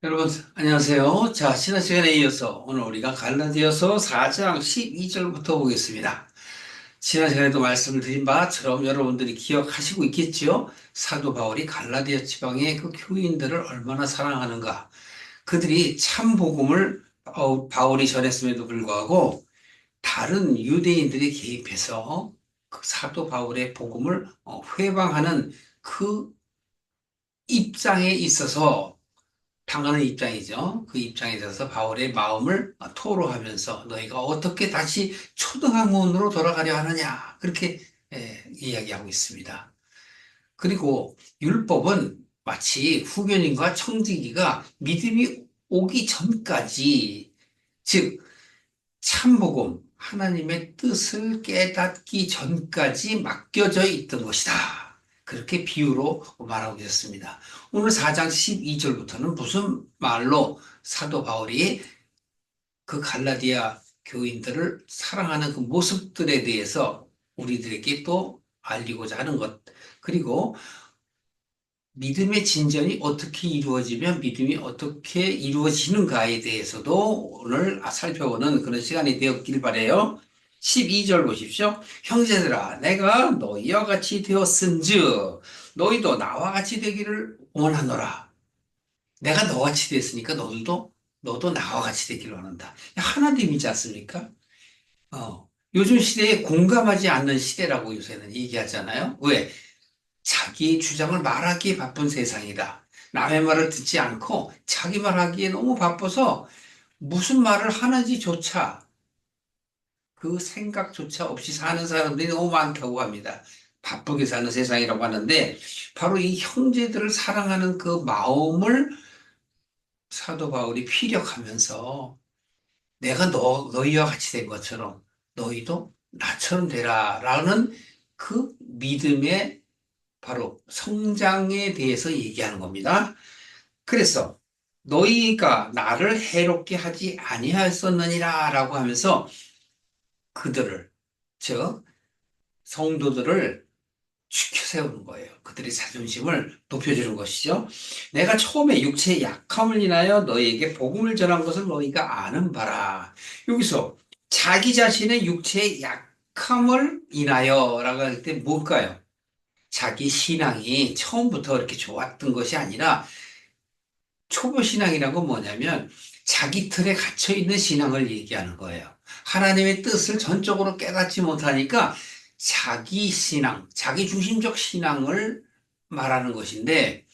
여러분, 안녕하세요. 자, 지난 시간에 이어서 오늘 우리가 갈라디아서 4장 12절부터 보겠습니다. 지난 시간에도 말씀을 드린 바처럼 여러분들이 기억하시고 있겠지요? 사도 바울이 갈라디아 지방의 그 교인들을 얼마나 사랑하는가. 그들이 참 복음을 바울이 전했음에도 불구하고 다른 유대인들이 개입해서 그 사도 바울의 복음을 회방하는 그 입장에 있어서 당하는 입장이죠. 그 입장에 있어서 바울의 마음을 토로하면서 너희가 어떻게 다시 초등학문으로 돌아가려 하느냐. 그렇게 이야기하고 있습니다. 그리고 율법은 마치 후견인과 청지기가 믿음이 오기 전까지, 즉, 참복음, 하나님의 뜻을 깨닫기 전까지 맡겨져 있던 것이다. 그렇게 비유로 말하고 있었습니다. 오늘 4장 12절부터는 무슨 말로 사도 바울이 그 갈라디아 교인들을 사랑하는 그 모습들에 대해서 우리들에게 또 알리고자 하는 것. 그리고 믿음의 진전이 어떻게 이루어지면 믿음이 어떻게 이루어지는가에 대해서도 오늘 살펴보는 그런 시간이 되었길 바라요. 12절 보십시오. 형제들아, 내가 너희와 같이 되었은즉 너희도 나와 같이 되기를 원하노라. 내가 너같이 됐으니까 너도 나와 같이 되기를 원한다. 하나님이지 않습니까? 요즘 시대에 공감하지 않는 시대라고 요새는 얘기하잖아요. 왜? 자기 주장을 말하기에 바쁜 세상이다. 남의 말을 듣지 않고 자기 말하기에 너무 바빠서 무슨 말을 하는지조차 그 생각조차 없이 사는 사람들이 너무 많다고 합니다. 바쁘게 사는 세상이라고 하는데 바로 이 형제들을 사랑하는 그 마음을 사도 바울이 피력하면서 내가 너희와 같이 된 것처럼 너희도 나처럼 되라라는 그 믿음의 바로 성장에 대해서 얘기하는 겁니다. 그래서 너희가 나를 해롭게 하지 아니하였었느니라 라고 하면서 그들을, 즉 성도들을 지켜 세우는 거예요. 그들의 자존심을 높여주는 것이죠. 내가 처음에 육체의 약함을 인하여 너희에게 복음을 전한 것을 너희가 아는 바라. 여기서 자기 자신의 육체의 약함을 인하여 라고 할 때 뭘까요? 자기 신앙이 처음부터 이렇게 좋았던 것이 아니라 초보 신앙이란 건 뭐냐면 자기 틀에 갇혀 있는 신앙을 얘기하는 거예요. 하나님의 뜻을 전적으로 깨닫지 못하니까 자기 신앙, 자기 중심적 신앙을 말하는 것인데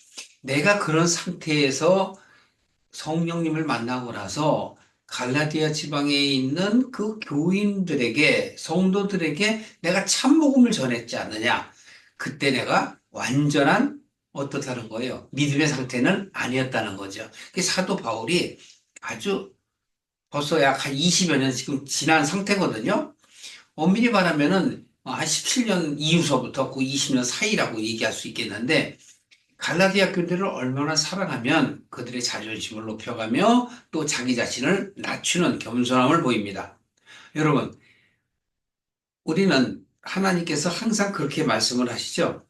내가 그런 상태에서 성령님을 만나고 나서 갈라디아 지방에 있는 그 교인들에게, 성도들에게 내가 참복음을 전했지 않느냐. 그때 내가 완전한 어떻다는 거예요. 믿음의 상태는 아니었다는 거죠. 그 사도 바울이 아주 벌써 약 한 20여 년 지금 지난 상태거든요. 엄밀히 말하면은 한 17년 이후서부터 그 20년 사이라고 얘기할 수 있겠는데 갈라디아 교인들을 얼마나 사랑하면 그들의 자존심을 높여가며 또 자기 자신을 낮추는 겸손함을 보입니다. 여러분, 우리는 하나님께서 항상 그렇게 말씀을 하시죠.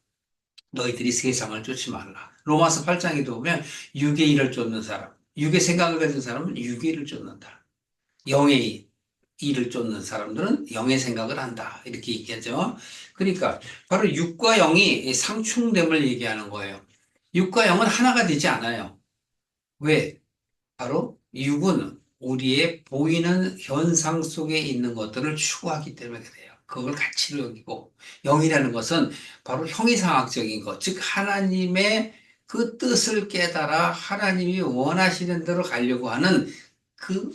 너희들이 세상을 쫓지 말라. 로마서 8장에도 보면 육의 일을 쫓는 사람, 육의 생각을 가진 사람은 육의 일을 쫓는다. 영의 일을 쫓는 사람들은 영의 생각을 한다. 이렇게 얘기하죠. 그러니까 바로 육과 영이 상충됨을 얘기하는 거예요. 육과 영은 하나가 되지 않아요. 왜? 바로 육은 우리의 보이는 현상 속에 있는 것들을 추구하기 때문에 그래요. 그걸 가치로 여기고 영이라는 것은 바로 형이상학적인 것, 즉 하나님의 그 뜻을 깨달아 하나님이 원하시는 대로 가려고 하는 그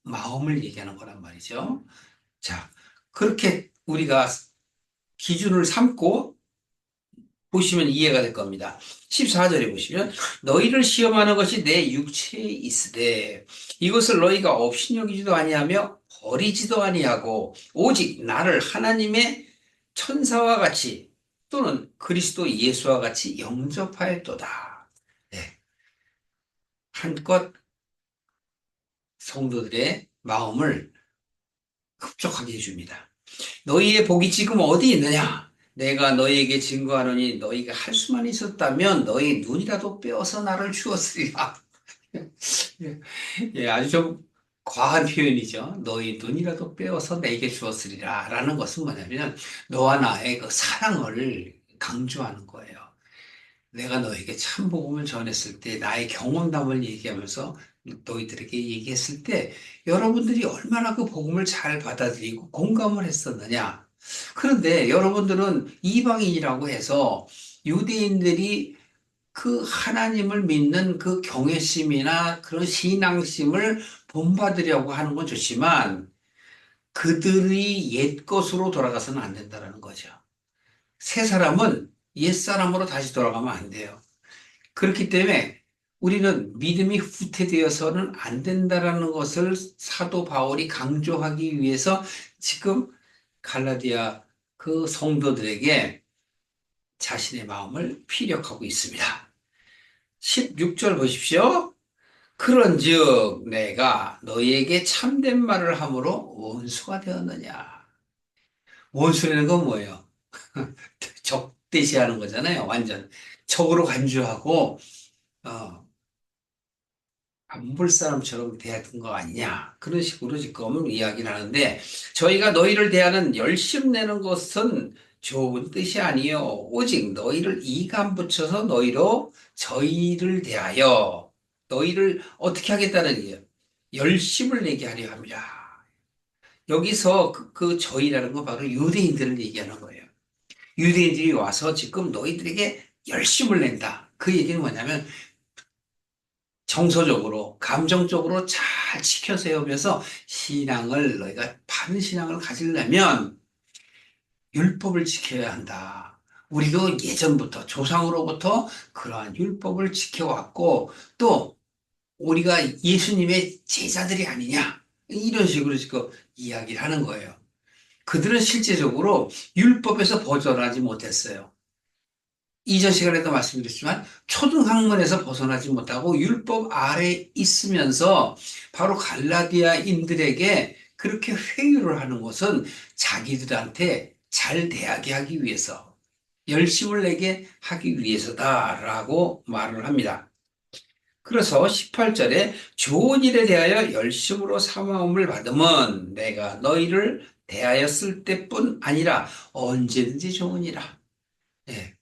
마음을 얘기하는 거란 말이죠. 자, 그렇게 우리가 기준을 삼고 보시면 이해가 될 겁니다. 14절에 보시면 너희를 시험하는 것이 내 육체에 있으되 이것을 너희가 업신여기지도 아니하며 버리지도 아니하고 오직 나를 하나님의 천사와 같이 또는 그리스도 예수와 같이 영접하였도다. 네, 한껏 성도들의 마음을 흡족하게 해줍니다. 너희의 복이 지금 어디 있느냐? 내가 너희에게 증거하노니 너희가 할 수만 있었다면 너희 눈이라도 빼어서 나를 주었으리라. 예, 예, 아주 좀 과한 표현이죠. 너희 눈이라도 빼어서 내게 주었으리라. 라는 것은 뭐냐면, 너와 나의 그 사랑을 강조하는 거예요. 내가 너에게 참 복음을 전했을 때, 나의 경험담을 얘기하면서 너희들에게 얘기했을 때, 여러분들이 얼마나 그 복음을 잘 받아들이고 공감을 했었느냐. 그런데 여러분들은 이방인이라고 해서 유대인들이 그 하나님을 믿는 그 경외심이나 그런 신앙심을 본받으려고 하는 건 좋지만 그들이 옛 것으로 돌아가서는 안 된다는 거죠. 새 사람은 옛 사람으로 다시 돌아가면 안 돼요. 그렇기 때문에 우리는 믿음이 후퇴되어서는 안 된다라는 것을 사도 바울이 강조하기 위해서 지금 갈라디아 그 성도들에게 자신의 마음을 피력하고 있습니다. 16절 보십시오. 그런즉 내가 너희에게 참된 말을 함으로 원수가 되었느냐. 원수라는 건 뭐예요? 적대시하는 거잖아요. 완전 적으로 간주하고 어, 안 볼 사람처럼 대했던 거 아니냐. 그런 식으로 지금 이야기를 하는데 저희가 너희를 대하는 열심 내는 것은 좋은 뜻이 아니요. 오직 너희를 이감 붙여서 너희로 저희를 대하여 너희를 어떻게 하겠다는 얘기예요. 열심을 내게 하려 합니다. 여기서 그 저희라는 건 바로 유대인들을 얘기하는 거예요. 유대인들이 와서 지금 너희들에게 열심을 낸다. 그 얘기는 뭐냐면 정서적으로, 감정적으로 잘 지켜 세우면서 신앙을, 너희가 바른 신앙을 가지려면 율법을 지켜야 한다. 우리도 예전부터, 조상으로부터 그러한 율법을 지켜왔고, 또 우리가 예수님의 제자들이 아니냐. 이런 식으로 지금 이야기를 하는 거예요. 그들은 실제적으로 율법에서 벗어나지 못했어요. 이전 시간에도 말씀드렸지만 초등학문에서 벗어나지 못하고 율법 아래 있으면서 바로 갈라디아인들에게 그렇게 회유를 하는 것은 자기들한테 잘 대하게 하기 위해서 열심을 내게 하기 위해서다라고 말을 합니다. 그래서 18절에 좋은 일에 대하여 열심으로 사모함을 받으면 내가 너희를 대하였을 때뿐 아니라 언제든지 좋으니라. 예.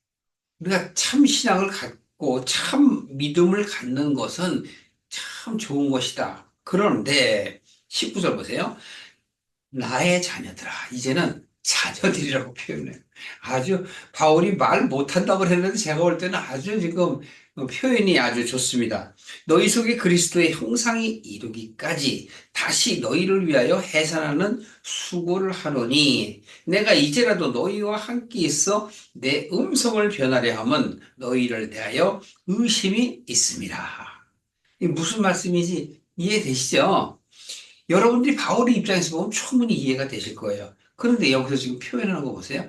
우리가 참 신앙을 갖고 참 믿음을 갖는 것은 참 좋은 것이다. 그런데 19절 보세요. 나의 자녀들아. 이제는 자녀들이라고 표현해요. 아주 바울이 말 못한다고 했는데 제가 볼 때는 아주 지금 표현이 아주 좋습니다. 너희 속에 그리스도의 형상이 이루기까지 다시 너희를 위하여 해산하는 수고를 하노니 내가 이제라도 너희와 함께 있어 내 음성을 변하려 함은 너희를 대하여 의심이 있습니다. 이게 무슨 말씀인지 이해되시죠? 여러분들이 바울의 입장에서 보면 충분히 이해가 되실 거예요. 그런데 여기서 지금 표현하는 거 보세요.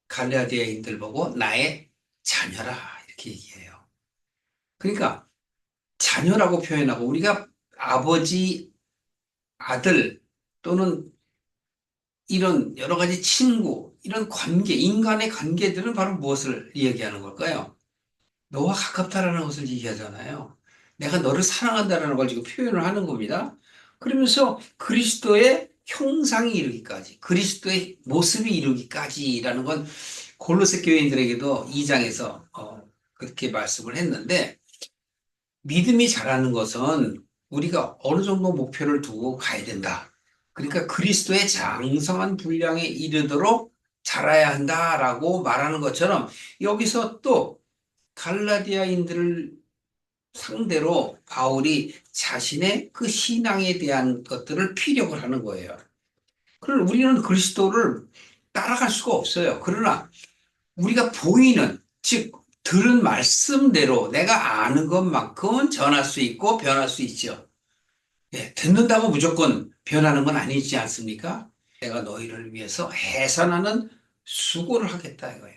갈라디아인들 보고 나의 자녀라 이렇게 얘기해요. 그러니까 자녀라고 표현하고 우리가 아버지, 아들 또는 이런 여러 가지 친구, 이런 관계, 인간의 관계들은 바로 무엇을 이야기하는 걸까요? 너와 가깝다라는 것을 얘기하잖아요. 내가 너를 사랑한다라는 걸 지금 표현을 하는 겁니다. 그러면서 그리스도의 형상이 이루기까지, 그리스도의 모습이 이루기까지라는 건 골로새 교인들에게도 2장에서 그렇게 말씀을 했는데 믿음이 자라는 것은 우리가 어느 정도 목표를 두고 가야 된다. 그러니까 그리스도의 장성한 분량에 이르도록 자라야 한다라고 말하는 것처럼 여기서 또 갈라디아인들을 상대로 바울이 자신의 그 신앙에 대한 것들을 피력을 하는 거예요. 그럼 우리는 그리스도를 따라갈 수가 없어요. 그러나 우리가 보이는, 즉, 들은 말씀대로 내가 아는 것만큼은 전할 수 있고 변할 수 있죠. 예, 듣는다고 무조건 변하는 건 아니지 않습니까? 내가 너희를 위해서 해산하는 수고를 하겠다 이거예요.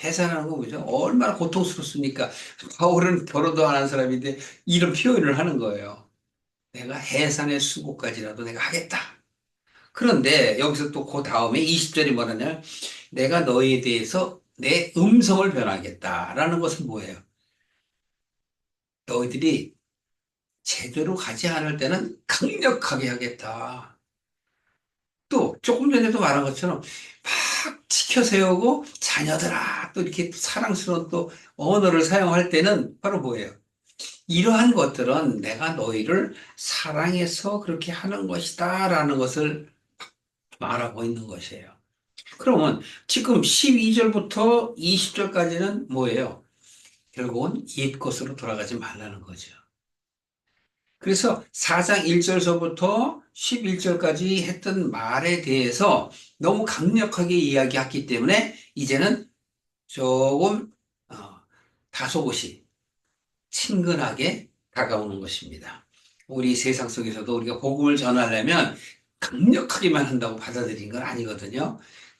해산하는 거 뭐죠? 얼마나 고통스럽습니까? 바울은 결혼도 안 한 사람인데 이런 표현을 하는 거예요. 내가 해산의 수고까지라도 내가 하겠다. 그런데 여기서 또 그 다음에 20절이 뭐냐면 내가 너희에 대해서 내 음성을 변하겠다라는 것은 뭐예요? 너희들이 제대로 가지 않을 때는 강력하게 하겠다. 또 조금 전에도 말한 것처럼 막 지켜 세우고 자녀들아 또 이렇게 사랑스러운 또 언어를 사용할 때는 바로 뭐예요? 이러한 것들은 내가 너희를 사랑해서 그렇게 하는 것이다라는 것을 말하고 있는 것이에요. 그러면 지금 12절부터 20절까지는 뭐예요? 결국은 옛 것으로 돌아가지 말라는 거죠. 그래서 4장 1절서부터 11절까지 했던 말에 대해서 너무 강력하게 이야기했기 때문에 이제는 조금 어, 다소곳이 친근하게 다가오는 것입니다. 우리 세상 속에서도 우리가 복음을 전하려면 강력하게만 한다고 받아들인 건 아니거든요.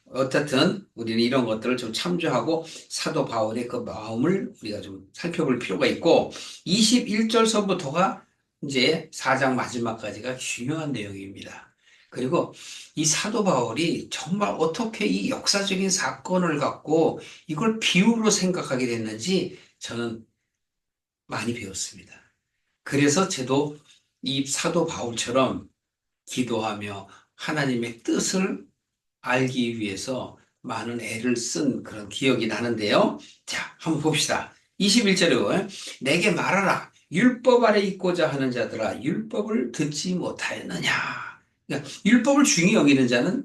어쨌든 우리는 이런 것들을 좀 참조하고 사도 바울의 그 마음을 우리가 좀 살펴볼 필요가 있고 21절서부터가 이제 4장 마지막까지가 중요한 내용입니다. 그리고 이 사도 바울이 정말 어떻게 이 역사적인 사건을 갖고 이걸 비유로 생각하게 됐는지 저는 많이 배웠습니다. 그래서 저도 이 사도 바울처럼 기도하며 하나님의 뜻을 알기 위해서 많은 애를 쓴 그런 기억이 나는데요. 자, 한번 봅시다. 21절에 내게 말하라. 율법 아래 있고자 하는 자들아 율법을 듣지 못하였느냐. 그러니까 율법을 중히 여기는 자는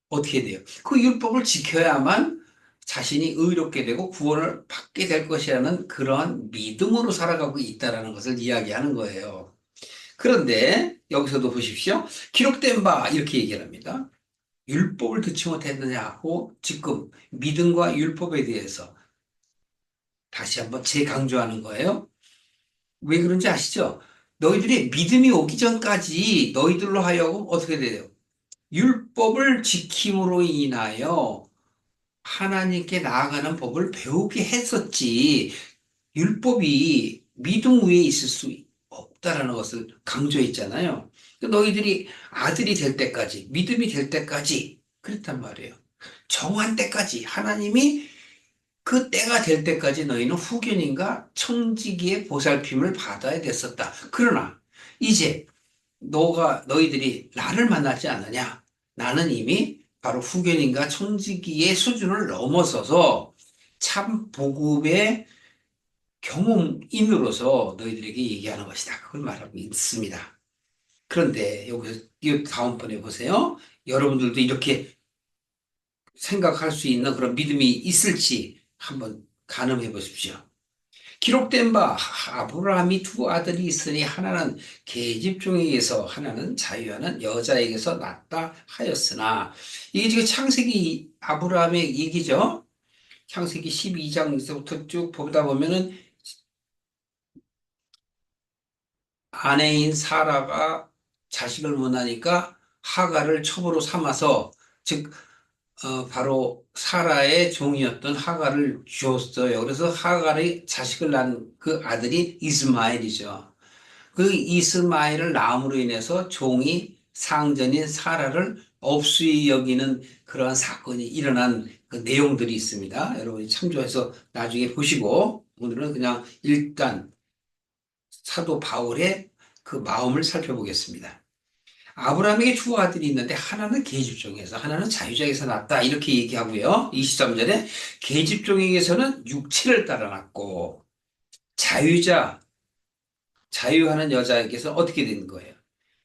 어떻게 돼요? 그 율법을 지켜야만 자신이 의롭게 되고 구원을 받게 될 것이라는 그러한 믿음으로 살아가고 있다는 것을 이야기하는 거예요. 그런데 여기서도 보십시오. 기록된 바 이렇게 얘기를 합니다. 율법을 듣지 못했느냐고 지금 믿음과 율법에 대해서 다시 한번 재강조하는 거예요. 왜 그런지 아시죠? 너희들이 믿음이 오기 전까지 너희들로 하여금 어떻게 돼요? 율법을 지킴으로 인하여 하나님께 나아가는 법을 배우게 했었지. 율법이 믿음 위에 있을 수 없다라는 것을 강조했잖아요. 너희들이 아들이 될 때까지, 믿음이 될 때까지 그렇단 말이에요. 정한 때까지 하나님이 그 때가 될 때까지 너희는 후견인과 청지기의 보살핌을 받아야 됐었다. 그러나 이제 너희들이 나를 만나지 않느냐? 나는 이미 바로 후견인과 청지기의 수준을 넘어서서 참 복음의 경험인으로서 너희들에게 얘기하는 것이다. 그걸 말하고 있습니다. 그런데 여기서 이 다음번에 보세요. 여러분들도 이렇게 생각할 수 있는 그런 믿음이 있을지 한번 가늠해 보십시오. 기록된 바 아브라함이 두 아들이 있으니 하나는 계집종에게서 하나는 자유하는 여자에게서 낳았다 하였으나 이게 지금 창세기 아브라함의 얘기죠. 창세기 12장에서부터 쭉 보다 보면은 아내인 사라가 자식을 못 낳으니까 하갈을 첩으로 삼아서 즉 바로 사라의 종이었던 하갈을 주었어요. 그래서 하갈이 자식을 낳은 그 아들이 이스마엘이죠. 그 이스마엘을 낳음으로 인해서 종이 상전인 사라를 업수히 여기는 그러한 사건이 일어난 그 내용들이 있습니다. 여러분이 참조해서 나중에 보시고 오늘은 그냥 일단 사도 바울의 그 마음을 살펴보겠습니다. 아브라함에게 두 아들이 있는데 하나는 계집종에서 하나는 자유자에게서 났다 이렇게 얘기하고요. 23절에 계집종에게서는 육체를 따라 났고 자유하는 여자에게서 어떻게 된 거예요?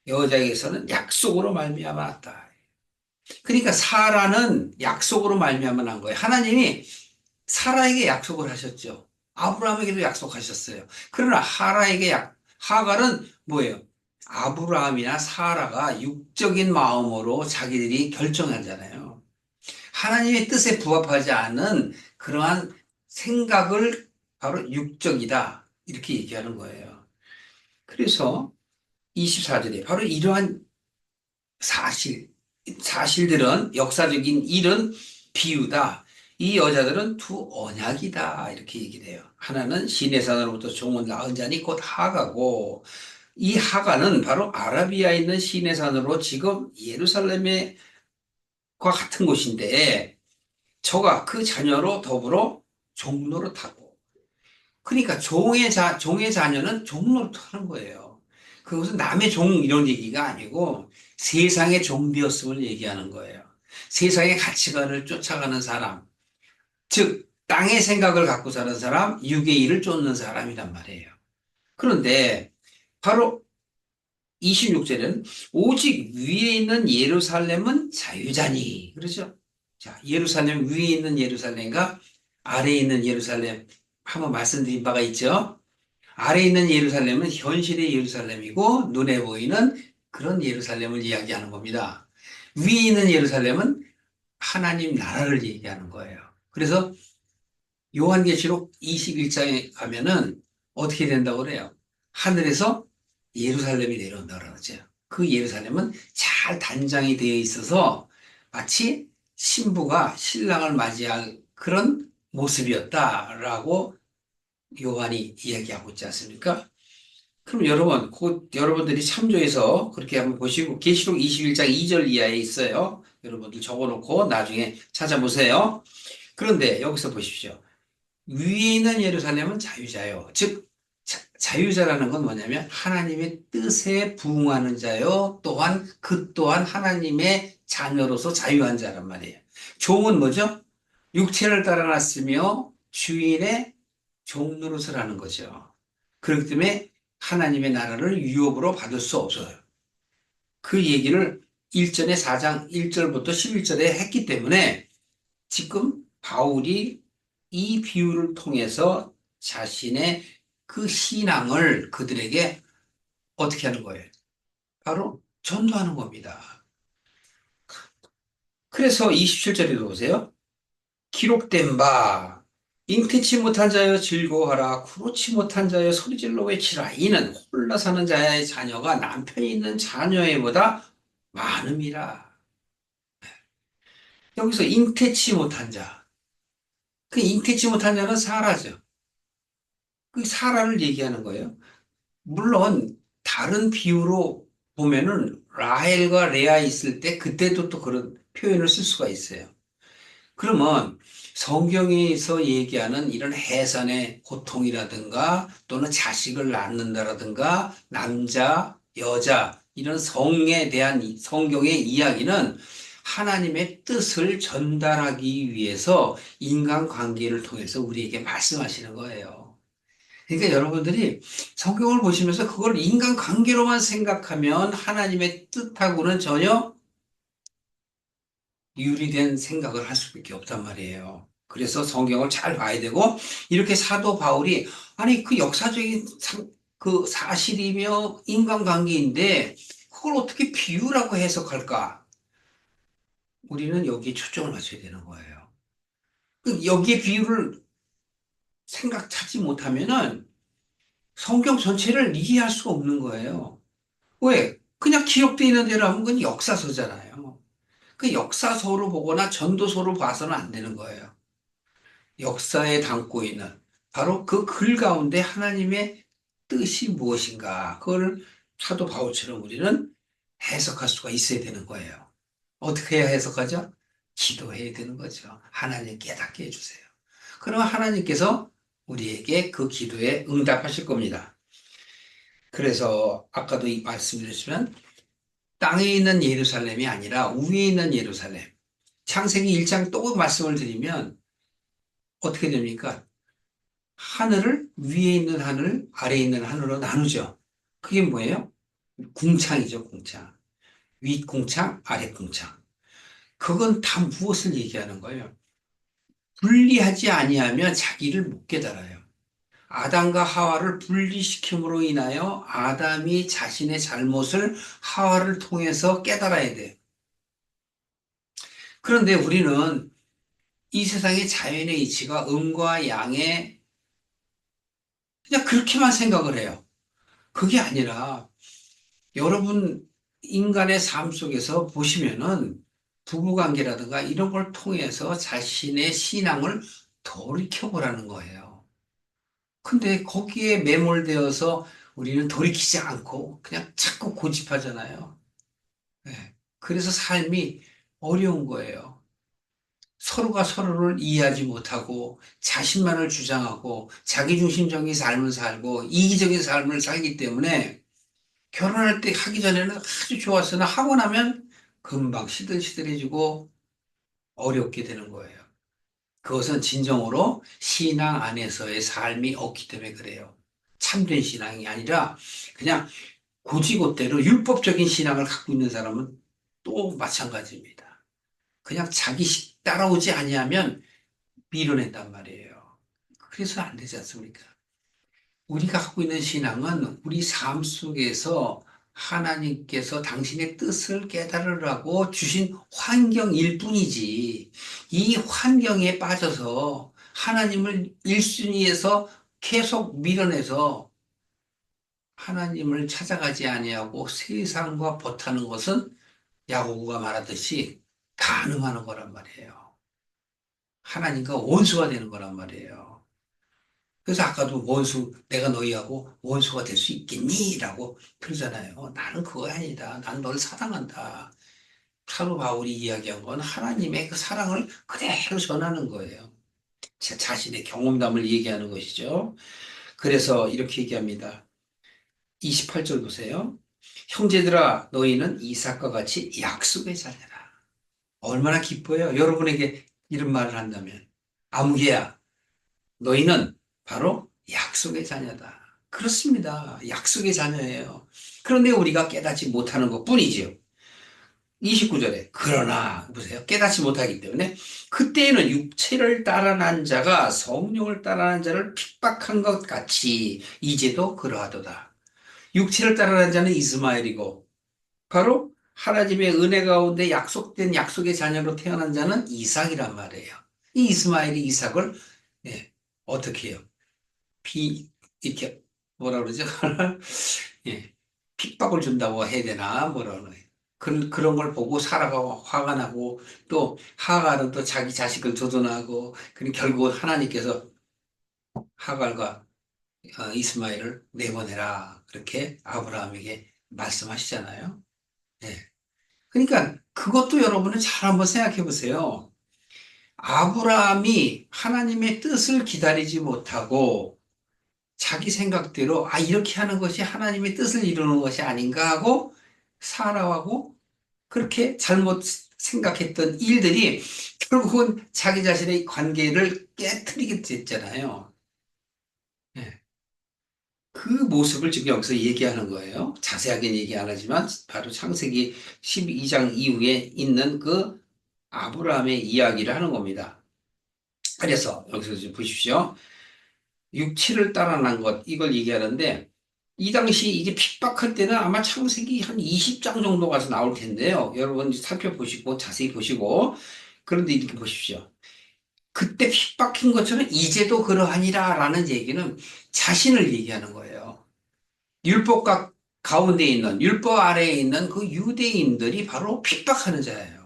여자에게서는 약속으로 말미암아 났다. 그러니까 사라는 약속으로 말미암아 난 거예요. 하나님이 사라에게 약속을 하셨죠. 아브라함에게도 약속하셨어요. 그러나 하갈은 뭐예요? 아브라함이나 사라가 육적인 마음으로 자기들이 결정하잖아요. 하나님의 뜻에 부합하지 않은 그러한 생각을 바로 육적이다. 이렇게 얘기하는 거예요. 그래서 24절에 바로 이러한 사실들은 역사적인 일은 비유다. 이 여자들은 두 언약이다. 이렇게 얘기를 해요. 하나는 시내산으로부터 종을 낳은 자니 곧 하가고 이 하가는 바로 아라비아에 있는 시내산으로 지금 예루살렘과 같은 곳인데 저가 그 자녀로 더불어 종로를 타고 그러니까 종의 자녀는 종로를 타는 거예요. 그것은 남의 종 이런 얘기가 아니고 세상의 종 되었음을 얘기하는 거예요. 세상의 가치관을 쫓아가는 사람, 즉 땅의 생각을 갖고 사는 사람, 육의 일을 쫓는 사람이란 말이에요. 그런데 바로 26절에는 오직 위에 있는 예루살렘은 자유자니. 그렇죠? 자, 예루살렘 위에 있는 예루살렘과 아래에 있는 예루살렘 한번 말씀드린 바가 있죠? 아래에 있는 예루살렘은 현실의 예루살렘이고 눈에 보이는 그런 예루살렘을 이야기하는 겁니다. 위에 있는 예루살렘은 하나님 나라를 얘기하는 거예요. 그래서 요한계시록 21장에 가면은 어떻게 된다고 그래요? 하늘에서 예루살렘이 내려온다고 그러죠. 그 예루살렘은 잘 단장이 되어 있어서 마치 신부가 신랑을 맞이할 그런 모습이었다라고 요한이 이야기하고 있지 않습니까? 그럼 여러분, 곧 여러분들이 참조해서 그렇게 한번 보시고 계시록 21장 2절 이하에 있어요. 여러분들 적어놓고 나중에 찾아보세요. 그런데 여기서 보십시오. 위에 있는 예루살렘은 자유자요. 즉, 자유자라는 건 뭐냐면 하나님의 뜻에 부응하는 자요. 또한 그 또한 하나님의 자녀로서 자유한 자란 말이에요. 종은 뭐죠? 육체를 따라 났으며 주인의 종 노릇을 하는 거죠. 그렇기 때문에 하나님의 나라를 유업으로 받을 수 없어요. 그 얘기를 1전에 4장 1절부터 11절에 했기 때문에 지금 바울이 이 비유를 통해서 자신의 그 신앙을 그들에게 어떻게 하는 거예요? 바로 전도하는 겁니다. 그래서 27절에도 보세요. 기록된 바 잉태치 못한 자여 즐거워하라 구로치 못한 자여 소리질러 외치라 이는 홀라 사는 자의 자녀가 남편이 있는 자녀에보다 많음이라. 여기서 잉태치 못한 자. 그 잉태치 못한 자는 사라죠. 그 사라를 얘기하는 거예요. 물론 다른 비유로 보면은 라헬과 레아 있을 때 그때도 또 그런 표현을 쓸 수가 있어요. 그러면 성경에서 얘기하는 이런 해산의 고통이라든가 또는 자식을 낳는다라든가 남자, 여자 이런 성에 대한 성경의 이야기는 하나님의 뜻을 전달하기 위해서 인간관계를 통해서 우리에게 말씀하시는 거예요. 그러니까 여러분들이 성경을 보시면서 그걸 인간관계로만 생각하면 하나님의 뜻하고는 전혀 유리된 생각을 할 수밖에 없단 말이에요. 그래서 성경을 잘 봐야 되고 이렇게 사도 바울이 아니 그 역사적인 그 사실이며 인간관계인데 그걸 어떻게 비유라고 해석할까? 우리는 여기에 초점을 맞춰야 되는 거예요. 여기에 비유를 생각 찾지 못하면은 성경 전체를 이해할 수가 없는 거예요. 왜? 그냥 기록되어 있는 대로 하면 그건 역사서잖아요. 그 역사서로 보거나 전도서로 봐서는 안 되는 거예요. 역사에 담고 있는 바로 그 글 가운데 하나님의 뜻이 무엇인가 그걸 사도 바울처럼 우리는 해석할 수가 있어야 되는 거예요. 어떻게 해야 해석하죠? 기도해야 되는 거죠. 하나님 깨닫게 해주세요. 그러면 하나님께서 우리에게 그 기도에 응답하실 겁니다. 그래서 아까도 말씀드렸지만 땅에 있는 예루살렘이 아니라 위에 있는 예루살렘. 창세기 1장 또 말씀을 드리면 어떻게 됩니까? 하늘을 위에 있는 하늘, 아래에 있는 하늘로 나누죠. 그게 뭐예요? 궁창이죠, 궁창. 윗 궁창, 아래 궁창. 그건 다 무엇을 얘기하는 거예요? 분리하지 아니하면 자기를 못 깨달아요. 아담과 하와를 분리시킴으로 인하여 아담이 자신의 잘못을 하와를 통해서 깨달아야 돼요. 그런데 우리는 이 세상의 자연의 이치가 음과 양의 그냥 그렇게만 생각을 해요. 그게 아니라 여러분 인간의 삶 속에서 보시면은 부부관계라든가 이런 걸 통해서 자신의 신앙을 돌이켜보라는 거예요. 근데 거기에 매몰되어서 우리는 돌이키지 않고 그냥 자꾸 고집하잖아요. 네. 그래서 삶이 어려운 거예요. 서로가 서로를 이해하지 못하고 자신만을 주장하고 자기중심적인 삶을 살고 이기적인 삶을 살기 때문에 결혼할 때 하기 전에는 아주 좋았으나 하고 나면 금방 시들시들해지고 어렵게 되는 거예요. 그것은 진정으로 신앙 안에서의 삶이 없기 때문에 그래요. 참된 신앙이 아니라 그냥 고지고대로 율법적인 신앙을 갖고 있는 사람은 또 마찬가지입니다. 그냥 자기 식 따라오지 아니하면 밀어낸단 말이에요. 그래서 안 되지 않습니까? 우리가 갖고 있는 신앙은 우리 삶 속에서 하나님께서 당신의 뜻을 깨달으라고 주신 환경일 뿐이지, 이 환경에 빠져서 하나님을 일순위에서 계속 밀어내서 하나님을 찾아가지 아니하고 세상과 버타는 것은 야고보가 말하듯이 가능한 거란 말이에요. 하나님과 원수가 되는 거란 말이에요. 그래서 아까도 내가 너희하고 원수가 될 수 있겠니? 라고 그러잖아요. 나는 그거 아니다. 난 널 사랑한다. 사도 바울이 이야기한 건 하나님의 그 사랑을 그대로 전하는 거예요. 제 자신의 경험담을 얘기하는 것이죠. 그래서 이렇게 얘기합니다. 28절 보세요. 형제들아, 너희는 이삭과 같이 약속의 자녀라. 얼마나 기뻐요. 여러분에게 이런 말을 한다면. 아무개야, 너희는 바로 약속의 자녀다. 그렇습니다. 약속의 자녀예요. 그런데 우리가 깨닫지 못하는 것 뿐이지요. 29절에 그러나 보세요. 깨닫지 못하기 때문에 그때에는 육체를 따라 난 자가 성령을 따라 난 자를 핍박한 것 같이 이제도 그러하도다. 육체를 따라 난 자는 이스마엘이고 바로 하나님의 은혜 가운데 약속된 약속의 자녀로 태어난 자는 이삭이란 말이에요. 이 이스마엘이 이삭을 어떻게 해요? 이렇게 뭐라 그러죠? 예, 핍박을 준다고 해야 되나 뭐라 그러나 그런 걸 보고 사라가 화가 나고 또 하갈은 또 자기 자식을 조종하고 결국 하나님께서 하갈과 이스마엘을 내보내라 그렇게 아브라함에게 말씀하시잖아요. 예. 그러니까 그것도 여러분은 잘 한번 생각해 보세요. 아브라함이 하나님의 뜻을 기다리지 못하고 자기 생각대로 이렇게 하는 것이 하나님의 뜻을 이루는 것이 아닌가 하고 사람하고 그렇게 잘못 생각했던 일들이 결국은 자기 자신의 관계를 깨뜨리게 됐잖아요. 예. 그 모습을 지금 여기서 얘기하는 거예요. 자세하게는 얘기 안 하지만 바로 창세기 12장 이후에 있는 그 아브라함의 이야기를 하는 겁니다. 그래서 여기서 좀 보십시오. 육체를 따라 난 것, 이걸 얘기하는데, 이 당시 이게 핍박할 때는 아마 창세기 한 20장 정도 가서 나올 텐데요. 여러분 살펴보시고, 자세히 보시고, 그런데 이렇게 보십시오. 그때 핍박한 것처럼 이제도 그러하니라 라는 얘기는 자신을 얘기하는 거예요. 율법과 가운데 있는, 율법 아래에 있는 그 유대인들이 바로 핍박하는 자예요.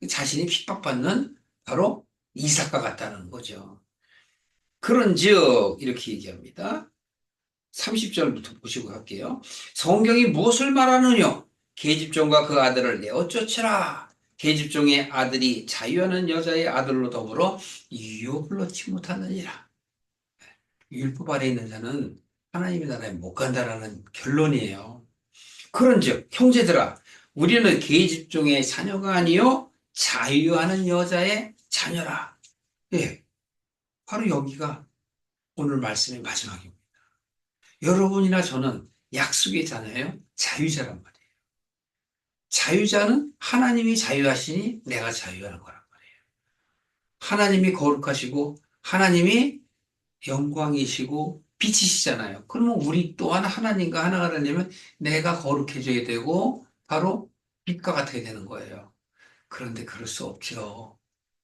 자신이 핍박받는 바로 이삭과 같다는 거죠. 그런즉 이렇게 얘기합니다. 30절부터 보시고 갈게요. 성경이 무엇을 말하느냐? 계집종과 그 아들을 내어 쫓으라. 계집종의 아들이 자유하는 여자의 아들로 더불어 유업을 얻지 못하느니라. 율법 아래 있는 자는 하나님의 나라에 못 간다라는 결론이에요. 그런즉 형제들아, 우리는 계집종의 자녀가 아니요 자유하는 여자의 자녀라. 예, 바로 여기가 오늘 말씀의 마지막입니다. 여러분이나 저는 약속의 자녀예요. 자유자란 말이에요. 자유자는 하나님이 자유하시니 내가 자유하는 거란 말이에요. 하나님이 거룩하시고 하나님이 영광이시고 빛이시잖아요. 그러면 우리 또한 하나님과 하나가 되려면 내가 거룩해져야 되고 바로 빛과 같아야 되는 거예요. 그런데 그럴 수 없죠.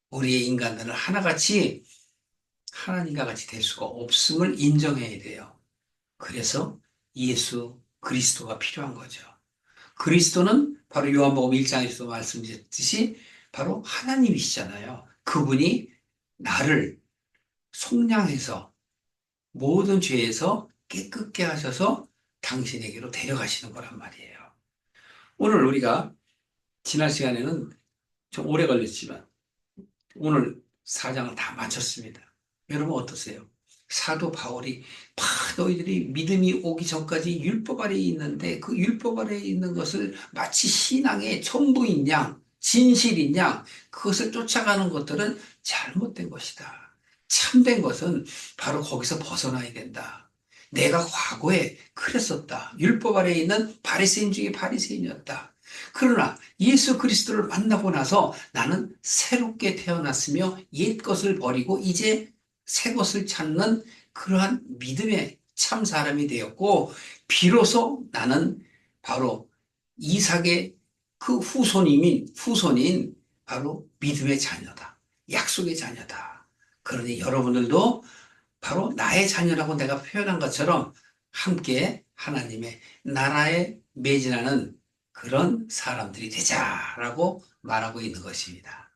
우리의 인간들은 하나같이 하나님과 같이 될 수가 없음을 인정해야 돼요. 그래서 예수 그리스도가 필요한 거죠. 그리스도는 바로 요한복음 1장에서도 말씀드렸듯이 바로 하나님이시잖아요. 그분이 나를 속량해서 모든 죄에서 깨끗게 하셔서 당신에게로 데려가시는 거란 말이에요. 오늘 우리가 지난 시간에는 좀 오래 걸렸지만 오늘 4장을 다 마쳤습니다. 여러분 어떠세요? 사도 바울이 너희들이 믿음이 오기 전까지 율법 아래에 있는데 그 율법 아래에 있는 것을 마치 신앙의 전부인 양, 진실인 양, 그것을 쫓아가는 것들은 잘못된 것이다. 참된 것은 바로 거기서 벗어나야 된다. 내가 과거에 그랬었다. 율법 아래에 있는 바리새인 중에 바리새인이었다. 그러나 예수 그리스도를 만나고 나서 나는 새롭게 태어났으며 옛 것을 버리고 이제 새 것을 찾는 그러한 믿음의 참 사람이 되었고, 비로소 나는 바로 이삭의 그 후손인 바로 믿음의 자녀다. 약속의 자녀다. 그러니 여러분들도 바로 나의 자녀라고 내가 표현한 것처럼 함께 하나님의 나라에 매진하는 그런 사람들이 되자라고 말하고 있는 것입니다.